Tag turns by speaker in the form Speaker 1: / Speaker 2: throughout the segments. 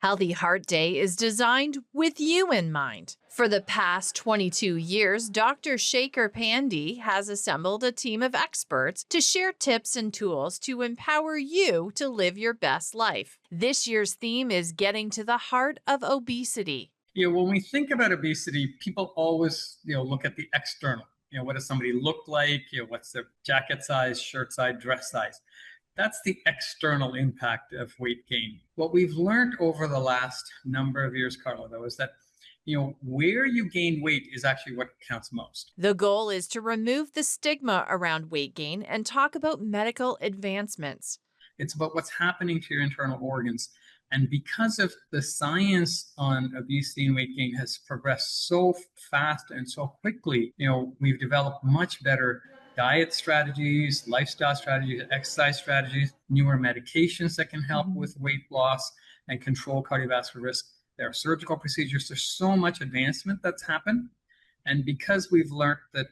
Speaker 1: Healthy Heart Day is designed with you in mind. For the past 22 years, Dr. Shekhar Pandey has assembled a team of experts to share tips and tools to empower you to live your best life. This year's theme is getting to the heart of obesity.
Speaker 2: When we think about obesity, people always, look at the external. What does somebody look like? What's their jacket size, shirt size, dress size? That's the external impact of weight gain. What we've learned over the last number of years, Carla, though, is that where you gain weight is actually what counts most.
Speaker 1: The goal is to remove the stigma around weight gain and talk about medical advancements.
Speaker 2: It's about what's happening to your internal organs. And because of the science on obesity and weight gain has progressed so fast and so quickly, we've developed much better diet strategies, lifestyle strategies, exercise strategies, newer medications that can help with weight loss and control cardiovascular risk. There are surgical procedures. There's so much advancement that's happened. And because we've learned that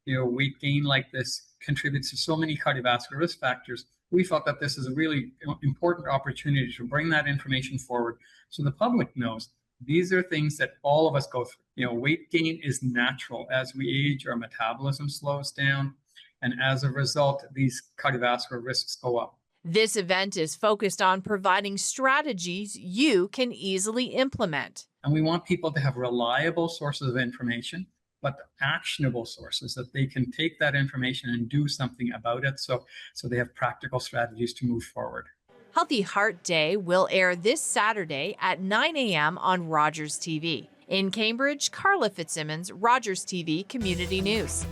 Speaker 2: weight gain like this contributes to so many cardiovascular risk factors, we felt that this is a really important opportunity to bring that information forward so the public knows these are things that all of us go through. Weight gain is natural. As we age, our metabolism slows down. And as a result, these cardiovascular risks go up.
Speaker 1: This event is focused on providing strategies you can easily implement.
Speaker 2: And we want people to have reliable sources of information, but actionable sources that they can take that information and do something about it so they have practical strategies to move forward.
Speaker 1: Healthy Heart Day will air this Saturday at 9 a.m. on Rogers TV. In Cambridge, Carla Fitzsimmons, Rogers TV Community News.